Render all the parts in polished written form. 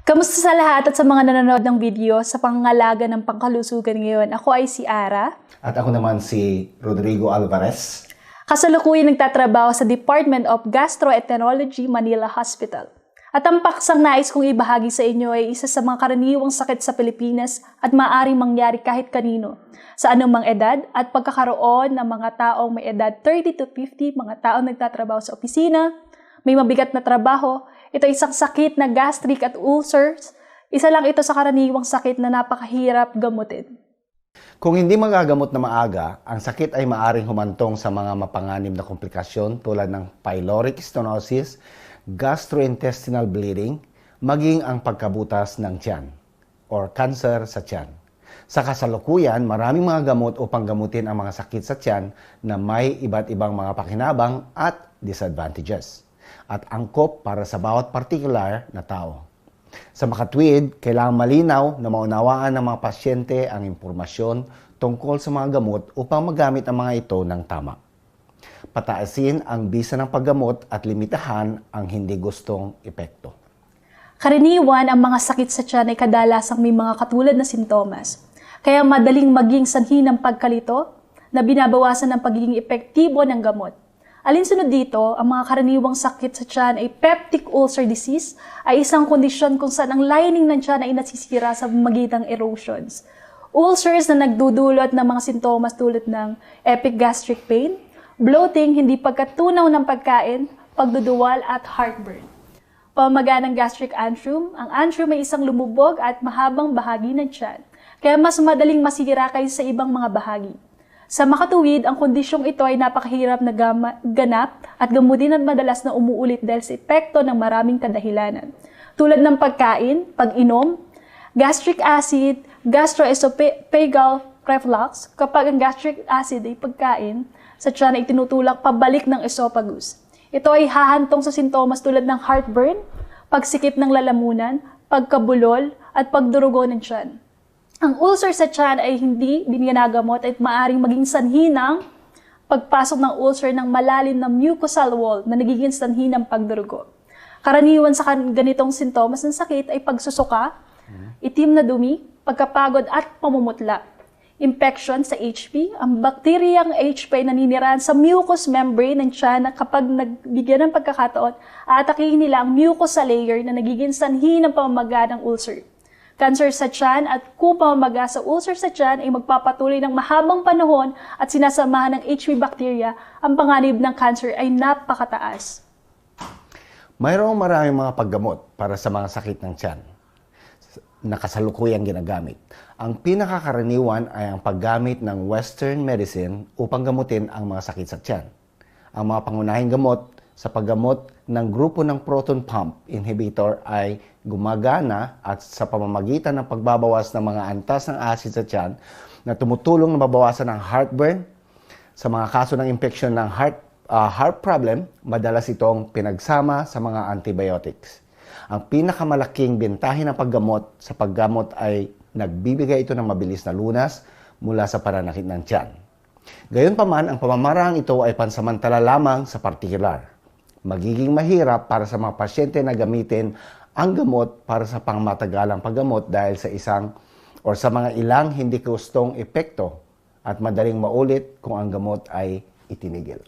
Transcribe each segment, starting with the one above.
Kamusta sa lahat at sa mga nanonood ng video sa pangangalaga ng pangkalusugan ngayon? Ako ay si Ara. At ako naman si Rodrigo Alvarez. Kasalukuyan nagtatrabaho sa Department of Gastroenterology, Manila Hospital. At ang paksang nais kong ibahagi sa inyo ay isa sa mga karaniwang sakit sa Pilipinas at maaaring mangyari kahit kanino, sa anumang edad at pagkakaroon ng mga taong may edad 30 to 50, mga taong nagtatrabaho sa opisina, may mabigat na trabaho. Ito ay isang sakit na gastric at ulcers. Isa lang ito sa karaniwang sakit na napakahirap gamutin. Kung hindi magagamot na maaga, ang sakit ay maaring humantong sa mga mapanganib na komplikasyon tulad ng pyloric stenosis, gastrointestinal bleeding, maging ang pagkabutas ng tiyan or cancer sa tiyan. Sa kasalukuyan, maraming mga gamot upang gamutin ang mga sakit sa tiyan na may iba't ibang mga pakinabang at disadvantages at angkop para sa bawat partikular na tao. Sa makatwid, kailangang malinaw na maunawaan ng mga pasyente ang impormasyon tungkol sa mga gamot upang magamit ang mga ito ng tama. Pataasin ang bisa ng paggamot at limitahan ang hindi gustong epekto. Karaniwan, ang mga sakit sa tiyan ay kadalasang may mga katulad na sintomas. Kaya madaling maging sanhi ng pagkalito na binabawasan ng pagiging epektibo ng gamot. Alinsunod dito, ang mga karaniwang sakit sa tiyan ay peptic ulcer disease ay isang kondisyon kung saan ang lining ng tiyan ay nasisira sa magitang erosions. Ulcers na nagdudulot ng mga sintomas tulad ng epigastric pain, bloating, hindi pagkatunaw ng pagkain, pagduduwal at heartburn. Pamamaga ng gastric antrum, ang antrum ay isang lumubog at mahabang bahagi ng tiyan, kaya mas madaling masira kaysa sa ibang mga bahagi. Sa makatuwid, ang kondisyong ito ay napakahirap na ganap at gamutin at madalas na umuulit dahil sa epekto ng maraming kadahilanan. Tulad ng pagkain, pag-inom, gastric acid, gastroesophageal reflux, kapag ang gastric acid ay pagkain, sa tiyan ay tinutulak pabalik ng esophagus. Ito ay hahantong sa sintomas tulad ng heartburn, pagsikip ng lalamunan, pagkabulol, at pagdurugo ng tiyan. Ang ulcer sa tiyan ay hindi ginagamot at maaaring maging sanhi ng pagpasok ng ulcer ng malalim na mucosal wall na nagiging sanhi ng pagdurugo. Karaniwan sa ganitong sintomas ng sakit ay pagsusuka, itim na dumi, pagkapagod at pamumutla. Infection sa HP, ang bakteriyang HP ay naninirahan sa mucous membrane ng tiyan na kapag nagbigyan ng pagkakataon, aatakihin nila ang mucosal layer na nagiging sanhi ng pamamaga ng ulcer. Cancer sa tiyan at kung pamamaga sa ulcer sa tiyan ay magpapatuloy ng mahabang panahon at sinasamahan ng HP bacteria, ang panganib ng cancer ay napakataas. Mayroong maraming mga paggamot para sa mga sakit ng tiyan na kasalukuyang ginagamit. Ang pinakakaraniwan ay ang paggamit ng Western medicine upang gamutin ang mga sakit sa tiyan. Ang mga pangunahing gamot sa paggamot ng grupo ng proton pump inhibitor ay gumagana at sa pamamagitan ng pagbabawas ng mga antas ng acid sa tiyan na tumutulong na mabawasan ang heartburn. Sa mga kaso ng infeksyon ng heart problem, madalas itong pinagsama sa mga antibiotics. Ang pinakamalaking bentahe ng paggamot sa paggamot ay nagbibigay ito ng mabilis na lunas mula sa pananakit ng tiyan. Gayunpaman, ang pamamaraan ito ay pansamantala lamang sa partikular. Magiging mahirap para sa mga pasyente na gamitin ang gamot para sa pangmatagalang paggamot dahil sa sa mga ilang hindi gustong epekto at madaling maulit kung ang gamot ay itinigil.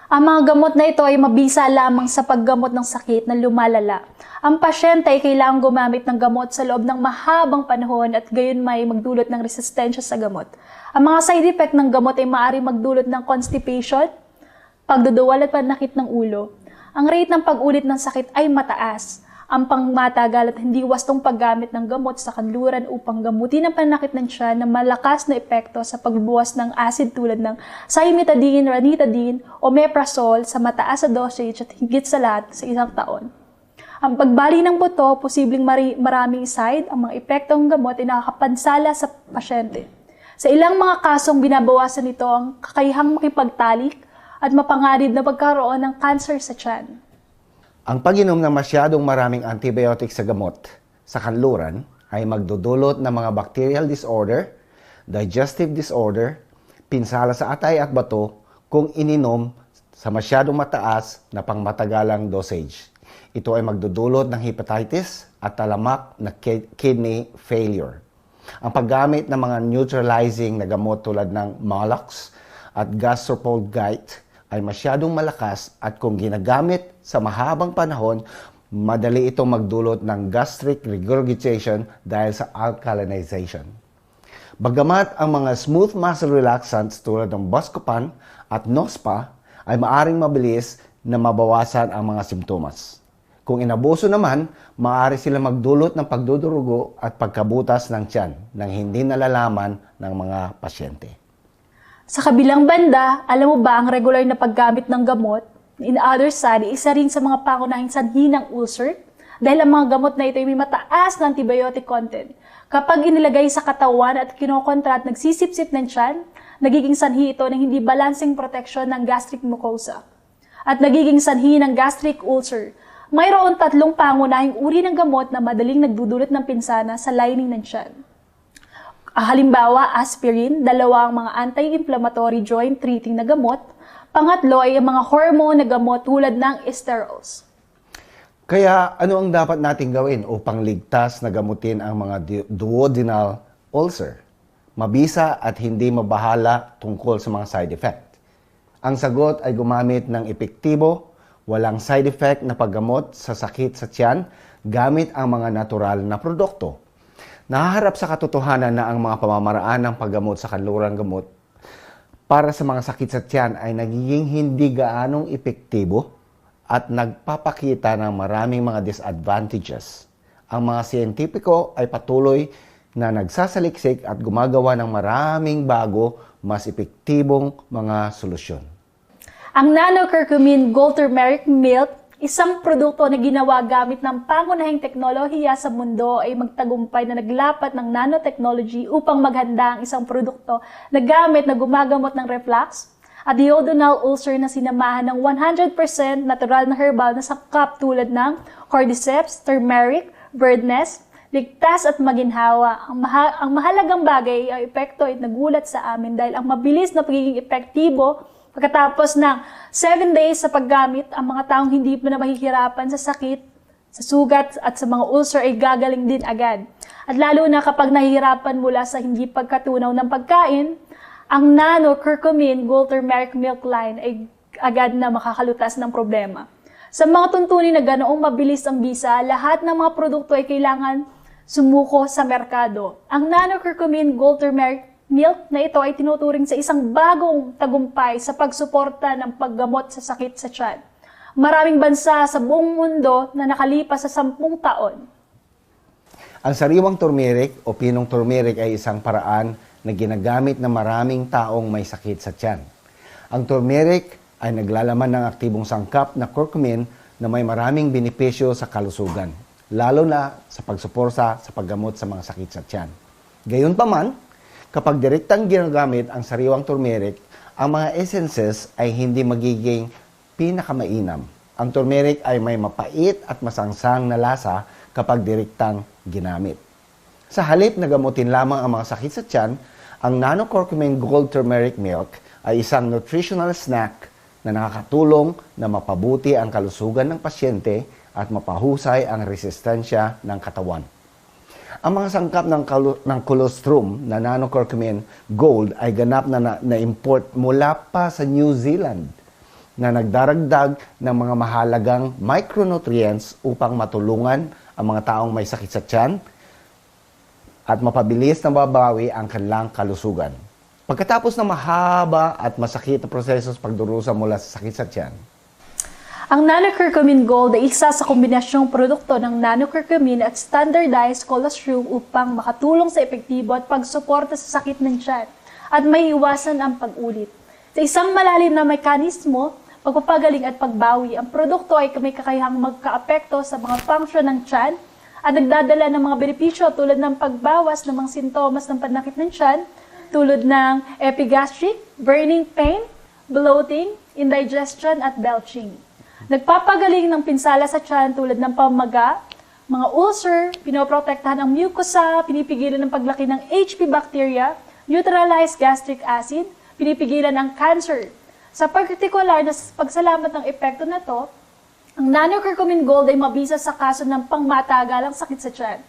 Ang mga gamot na ito ay mabisa lamang sa paggamot ng sakit na lumalala. Ang pasyente ay kailangang gumamit ng gamot sa loob ng mahabang panahon at gayon may magdulot ng resistensya sa gamot. Ang mga side effect ng gamot ay maaaring magdulot ng constipation, pagduduwal at pananakit ng ulo. Ang rate ng pag-ulit ng sakit ay mataas. Ang pangmatagal at hindi wastong paggamit ng gamot sa kanluran upang gamutin ang pananakit ng tiyan na malakas na epekto sa pagbuwas ng acid tulad ng cimetidine, ranitidine, omeprazole sa mataas na dosage at higit sa lahat sa isang taon. Ang pagbali ng buto, posibleng maraming side, ang mga epektong gamot ay nakakapansala sa pasyente. Sa ilang mga kasong binabawasan nito ang kakayahang makipagtalik at mapanganib na pagkaroon ng cancer sa tiyan. Ang pag-inom ng masyadong maraming antibiotics sa gamot sa kanluran ay magdudulot ng mga bacterial disorder, digestive disorder, pinsala sa atay at bato kung ininom sa masyadong mataas na pangmatagalang dosage. Ito ay magdudulot ng hepatitis, at talamak na kidney failure. Ang paggamit ng mga neutralizing na gamot tulad ng Maalox at Gastropolgite ay masyadong malakas at kung ginagamit sa mahabang panahon, madali itong magdulot ng gastric regurgitation dahil sa alkalinization. Bagamat ang mga smooth muscle relaxants tulad ng Buscopan at Nospa ay maaring mabilis na mabawasan ang mga simptomas. Kung inabuso naman, maaari sila magdulot ng pagdudurugo at pagkabutas ng tiyan nang hindi nalalaman ng mga pasyente. Sa kabilang banda, alam mo ba ang regular na paggamit ng gamot, in the other side, isa rin sa mga pangunahing sanhi ng ulcer dahil ang mga gamot na ito ay may mataas na antibiotic content. Kapag inilagay sa katawan at kinokontra at nagsisipsip ng tiyan, nagiging sanhi ito ng hindi balancing protection ng gastric mucosa at nagiging sanhi ng gastric ulcer. Mayroon 3 pangunahing uri ng gamot na madaling nagdudulot ng pinsana sa lining ng tiyan. Halimbawa, aspirin, 2 ang mga anti-inflammatory joint treating na gamot. Pangatlo ay ang mga hormone na gamot tulad ng sterols. Kaya ano ang dapat nating gawin upang ligtas na gamutin ang mga duodenal ulcer? Mabisa at hindi mabahala tungkol sa mga side effect. Ang sagot ay gumamit ng epektibo, walang side effect na paggamot sa sakit sa tiyan gamit ang mga natural na produkto. Nahaharap sa katotohanan na ang mga pamamaraan ng paggamot sa kanlurang gamot para sa mga sakit sa tiyan ay nagiging hindi gaanong epektibo at nagpapakita ng maraming mga disadvantages. Ang mga siyentipiko ay patuloy na nagsasaliksik at gumagawa ng maraming bago, mas epektibong mga solusyon. Ang nano-curcumin gold turmeric milk, isang produkto na ginawa gamit ng pangunahing teknolohiya sa mundo ay magtagumpay na naglapat ng nanotechnology upang maghanda ang isang produkto na gamit na gumagamot ng reflux at duodenal ulcer na sinamahan ng 100% natural na herbal na sangkap tulad ng cordyceps, turmeric, birdnest, ligtas at maginhawa. Ang mahalagang bagay ay epekto ay nagulat sa amin dahil ang mabilis na pagiging epektibo pagkatapos ng 7 days sa paggamit, ang mga taong hindi pa na mahihirapan sa sakit, sa sugat at sa mga ulcer ay gagaling din agad. At lalo na kapag nahihirapan mula sa hindi pagkatunaw ng pagkain, ang nano-curcumin gold turmeric milk line ay agad na makakalutas ng problema. Sa mga tuntunin na ganoong mabilis ang bisa, lahat ng mga produkto ay kailangan sumuko sa merkado. Ang nano-curcumin gold turmeric milk na ito ay tinuturing sa isang bagong tagumpay sa pagsuporta ng paggamot sa sakit sa tiyan. Maraming bansa sa buong mundo na nakalipas sa 10 taon. Ang sariwang turmeric o pinong turmeric ay isang paraan na ginagamit ng maraming taong may sakit sa tiyan. Ang turmeric ay naglalaman ng aktibong sangkap na curcumin na may maraming benepisyo sa kalusugan, lalo na sa pagsuporta sa paggamot sa mga sakit sa tiyan. Gayunpaman, kapag direktang ginagamit ang sariwang turmeric, ang mga essences ay hindi magiging pinakamainam. Ang turmeric ay may mapait at masangsang na lasa kapag direktang ginamit. Sa halip na gamutin lamang ang mga sakit sa tiyan, ang nano-curcumin gold turmeric milk ay isang nutritional snack na nakakatulong na mapabuti ang kalusugan ng pasyente at mapahusay ang resistensya ng katawan. Ang mga sangkap ng colostrum na nano-curcumin gold ay ganap na import mula pa sa New Zealand na nagdaragdag ng mga mahalagang micronutrients upang matulungan ang mga taong may sakit sa tiyan at mapabilis na babawi ang kanilang kalusugan. Pagkatapos ng mahaba at masakit na proseso sa pagdurusa mula sa sakit sa tiyan, ang nano-curcumin gold ay isa sa kombinasyong produkto ng nano-curcumin at standardized colostrum upang makatulong sa epektibo at pagsuporta sa sakit ng tiyan at may iwasan ang pag-ulit. Sa isang malalim na mekanismo, pagpapagaling at pagbawi, ang produkto ay may kakayahang magkaapekto sa mga function ng tiyan at nagdadala ng mga benepisyo tulad ng pagbawas ng mga sintomas ng panakit ng tiyan tulad ng epigastric, burning pain, bloating, indigestion at belching. Nagpapagaling ng pinsala sa tiyan tulad ng pamaga, mga ulcer, pinoprotektahan ang mucosa, pinipigilan ng paglaki ng HP bacteria, neutralize gastric acid, pinipigilan ang cancer. Sa partikular na pagsalamat ng epekto na to, Ang nanocurcumin gold ay mabisa sa kaso ng pangmatagalang sakit sa tiyan.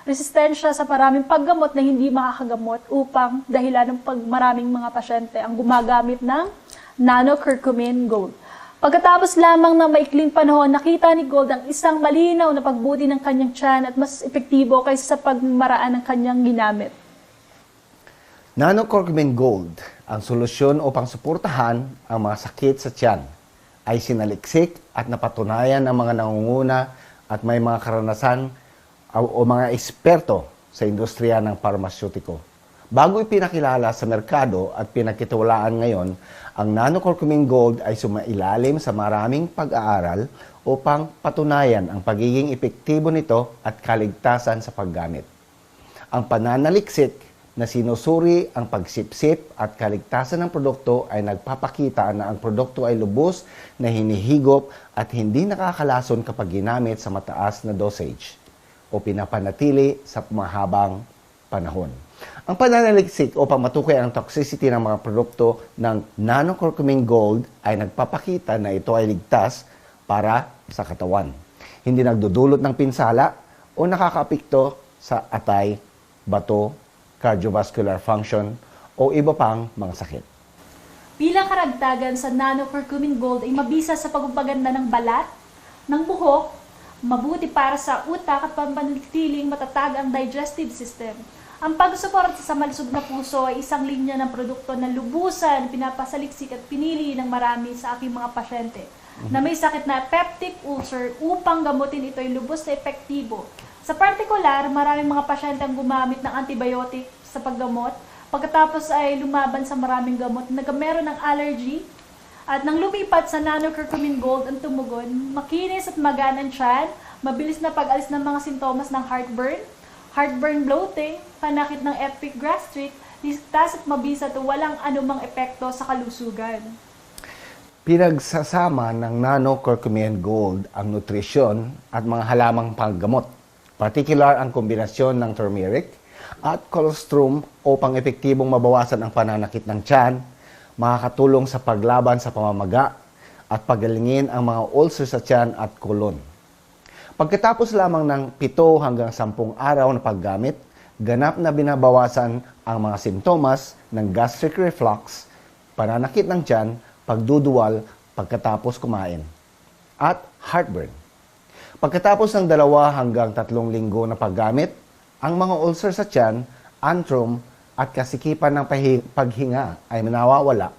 Resistensya sa maraming paggamot na hindi makakagamot upang dahilan ng maraming mga pasyente ang gumagamit ng nanocurcumin gold. Pagkatapos lamang ng maikling panahon, nakita ni Gold ang isang malinaw na pagbuti ng kanyang tiyan at mas epektibo kaysa sa pagmaraan ng kanyang ginamit. Nanocurcumin Gold, ang solusyon upang suportahan ang mga sakit sa tiyan, ay sinaliksik at napatunayan ng mga nangunguna at may mga karanasan o mga eksperto sa industriya ng parmaceutiko. Bago ipinakilala sa merkado at pinakitiwalaan ngayon, ang nanocurcumin gold ay sumailalim sa maraming pag-aaral upang patunayan ang pagiging epektibo nito at kaligtasan sa paggamit. Ang pananaliksik na sinusuri ang pagsipsip at kaligtasan ng produkto ay nagpapakita na ang produkto ay lubos na hinihigop at hindi nakakalason kapag ginamit sa mataas na dosage o pinapanatili sa mahabang panahon. Ang pananaliksik upang matukoy ang toxicity ng mga produkto ng nanocurcumin gold ay nagpapakita na ito ay ligtas para sa katawan. Hindi nagdudulot ng pinsala o nakakaapekto sa atay, bato, cardiovascular function o iba pang mga sakit. Bilang karagdagan sa nanocurcumin gold ay mabisa sa pagpapaganda ng balat, ng buhok, mabuti para sa utak at pampanatiling matatag ang digestive system. Ang pagsuporta sa malusog na puso ay isang linya ng produkto na lubusan, pinapasaliksik at pinili ng marami sa aking mga pasyente na may sakit na peptic ulcer upang gamutin ito ay lubos na epektibo. Sa partikular, maraming mga pasyente ang gumamit ng antibiotic sa paggamot, pagkatapos ay lumaban sa maraming gamot na meron ng allergy, at nang lumipat sa nanocurcumin gold ang tumugon, makinis at magaan ang tiyan, mabilis na pag-alis ng mga sintomas ng heartburn bloating, panakit ng epigastric, ligtas at mabisa at walang anumang epekto sa kalusugan. Pinagsasama ng nanocurcumin gold ang nutrisyon at mga halamang panggamot. Particular ang kombinasyon ng turmeric at colostrum upang epektibong mabawasan ang pananakit ng tiyan, makakatulong sa paglaban sa pamamaga at pagalingin ang mga ulcer sa tiyan at kolon. Pagkatapos lamang ng 7 hanggang 10 araw na paggamit, ganap na binabawasan ang mga sintomas ng gastric reflux, pananakit ng tiyan, pagduduwal pagkatapos kumain, at heartburn. Pagkatapos ng 2 hanggang 3 linggo na paggamit, ang mga ulcer sa tiyan, antrum, at kasikipan ng paghinga ay nawawala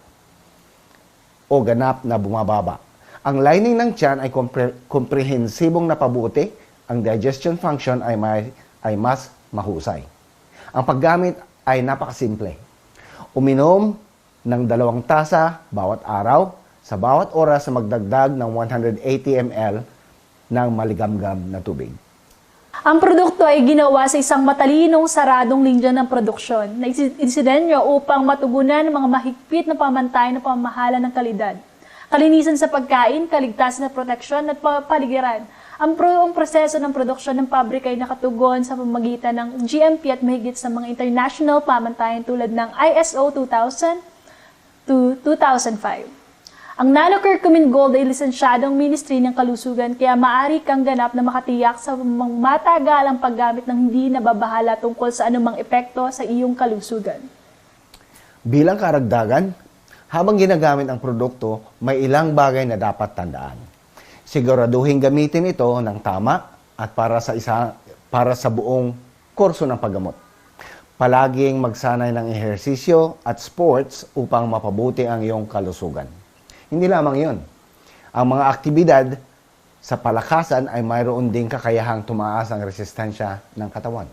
o ganap na bumababa. Ang lining ng tiyan ay komprehensibong napabuti, ang digestion function ay mas mahusay. Ang paggamit ay napakasimple. Uminom ng 2 tasa bawat araw, sa bawat oras na magdagdag ng 180 ml ng maligamgam na tubig. Ang produkto ay ginawa sa isang matalinong saradong linya ng produksyon na insidenyo upang matugunan ang mga mahigpit na pamantayan ng pamamahala ng kalidad, kalinisan sa pagkain, kaligtasan na proteksyon at paligiran. Ang proseso ng produksyon ng pabrika ay nakatugon sa pamamagitan ng GMP at mahigit sa mga international pamantayan tulad ng ISO 2000 to 2005. Ang nanocurcumin gold ay lisensyadong Ministry ng Kalusugan kaya maaari kang ganap na makatiyak sa matagalang paggamit ng hindi nababahala tungkol sa anumang epekto sa iyong kalusugan. Bilang karagdagan, habang ginagamit ang produkto, may ilang bagay na dapat tandaan. Siguraduhin gamitin ito ng tama at para sa buong kurso ng paggamot. Palaging magsanay ng ehersisyo at sports upang mapabuti ang iyong kalusugan. Hindi lamang yun. Ang mga aktibidad sa palakasan ay mayroon ding kakayahang tumaas ang resistensya ng katawan.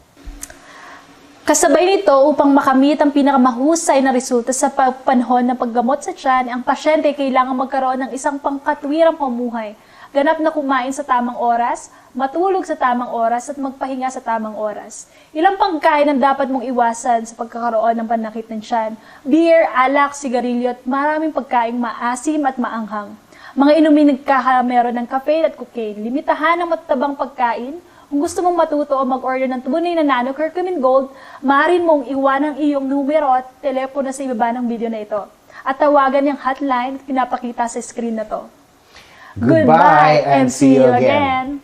Kasabay nito, upang makamit ang pinakamahusay na resulta sa panahon ng paggamot sa tiyan, ang pasyente ay kailangang magkaroon ng isang pangkatwirang pamuhay. Ganap na kumain sa tamang oras, matulog sa tamang oras at magpahinga sa tamang oras. Ilang pagkain ang dapat mong iwasan sa pagkakaroon ng panakit ng tiyan? Beer, alak, sigarilyo at maraming pagkaing maasim at maanghang. Mga inumin nagkakameron ng caffeine at cocaine. Limitahan ang matatabang pagkain. Kung gusto mong matuto o mag-order ng tunay na nanocurcumin gold, maaaring mong iwan ang iyong numero at telepono sa ibaba ng video na ito. At tawagan yung hotline at pinapakita sa screen na to. Goodbye and see you again.